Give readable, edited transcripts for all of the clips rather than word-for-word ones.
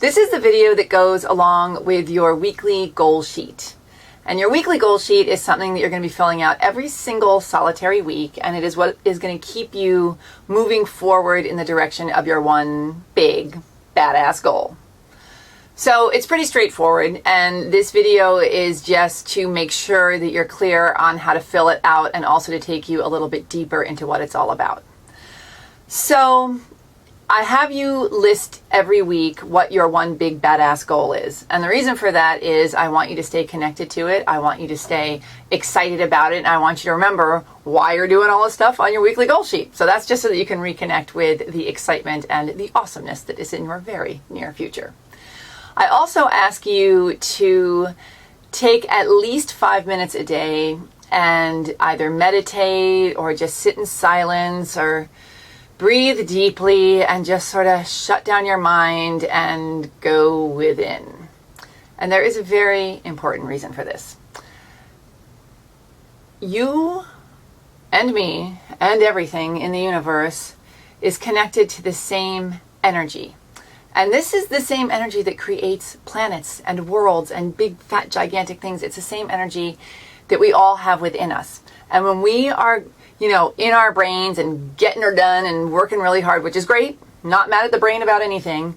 This is the video that goes along with your weekly goal sheet. And your weekly goal sheet is something that you're going to be filling out every single solitary week, and it is what is going to keep you moving forward in the direction of your one big, badass goal. So it's pretty straightforward, and this video is just to make sure that you're clear on how to fill it out and also to take you a little bit deeper into what it's all about. So I have you list every week what your one big badass goal is. And the reason for that is I want you to stay connected to it. I want you to stay excited about it. And I want you to remember why you're doing all this stuff on your weekly goal sheet. So that's just so that you can reconnect with the excitement and the awesomeness that is in your very near future. I also ask you to take at least 5 minutes a day and either meditate or just sit in silence or breathe deeply and just sort of shut down your mind and go within. And there is a very important reason for this. You and me and everything in the universe is connected to the same energy. And this is the same energy that creates planets and worlds and big, fat, gigantic things. It's the same energy that we all have within us. And when we are in our brains and getting her done and working really hard, which is great, not mad at the brain about anything,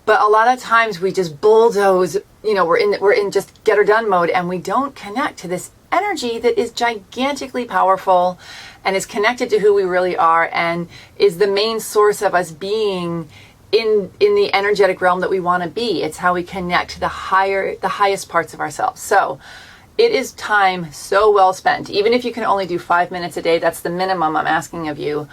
but a lot of times we just bulldoze, we're in just get her done mode, and we don't connect to this energy that is gigantically powerful and is connected to who we really are and is the main source of us being in the energetic realm that we want to be. It's how we connect to the highest parts of ourselves. So it is time so well spent. Even if you can only do 5 minutes a day, that's the minimum I'm asking of you.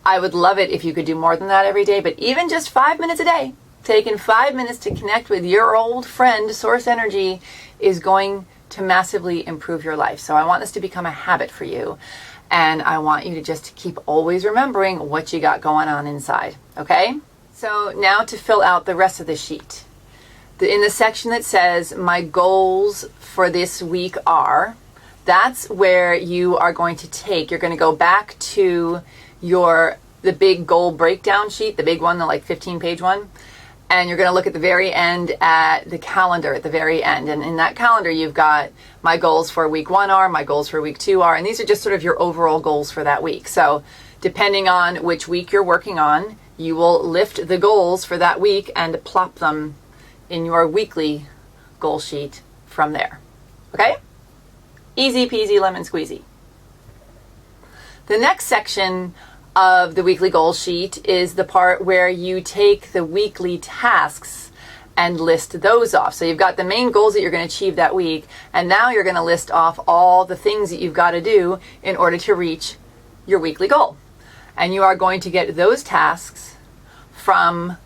I would love it if you could do more than that every day, but even just 5 minutes a day, taking 5 minutes to connect with your old friend, Source Energy, is going to massively improve your life. So I want this to become a habit for you. And I want you to just keep always remembering what you got going on inside. Okay? So now to fill out the rest of the sheet. In the section that says my goals for this week are, that's where you are going to you're going to go back to the big goal breakdown sheet, the big one, the 15-page one, and you're going to look at the very end at the calendar at the very end. And in that calendar, you've got my goals for week 1 are, my goals for week 2 are, and these are just sort of your overall goals for that week. So depending on which week you're working on, you will lift the goals for that week and plop them in your weekly goal sheet from there. Okay? Easy peasy lemon squeezy. The next section of the weekly goal sheet is the part where you take the weekly tasks and list those off. So you've got the main goals that you're going to achieve that week, and now you're going to list off all the things that you've got to do in order to reach your weekly goal. And you are going to get those tasks from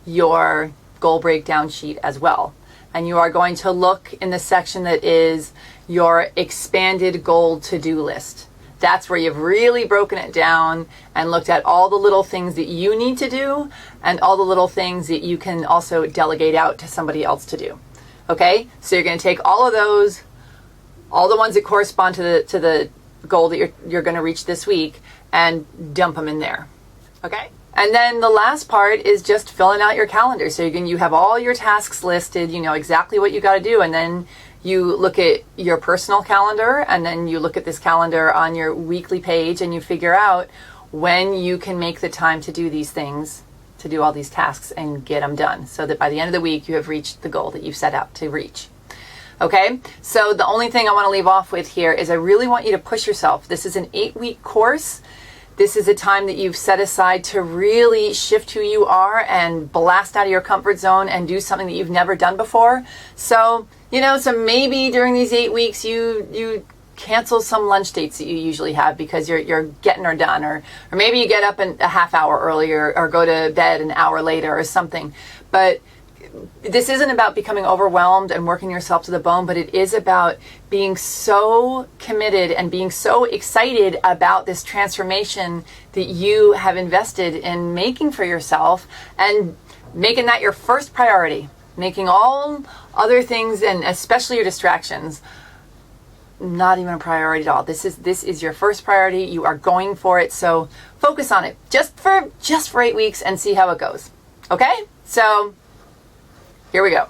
your goal breakdown sheet as well. And you are going to look in the section that is your expanded goal to-do list. That's where you've really broken it down and looked at all the little things that you need to do and all the little things that you can also delegate out to somebody else to do. Okay? So you're going to take all of those, all the ones that correspond to the goal that you're going to reach this week, and dump them in there. Okay? And then the last part is just filling out your calendar. So you have all your tasks listed, you know exactly what you got to do, and then you look at your personal calendar, and then you look at this calendar on your weekly page, and you figure out when you can make the time to do these things, to do all these tasks and get them done, so that by the end of the week you have reached the goal that you've set out to reach. Okay, so the only thing I want to leave off with here is I really want you to push yourself. This is an 8-week course. This is a time that you've set aside to really shift who you are and blast out of your comfort zone and do something that you've never done before. So, so maybe during these 8 weeks you cancel some lunch dates that you usually have because you're getting her done, or maybe you get up a half hour earlier or go to bed an hour later or something. But this isn't about becoming overwhelmed and working yourself to the bone, but it is about being so committed and being so excited about this transformation that you have invested in making for yourself, and making that your first priority, making all other things, and especially your distractions, not even a priority at all. This is your first priority. You are going for it. So focus on it just for 8 weeks and see how it goes. Okay? So Here we go.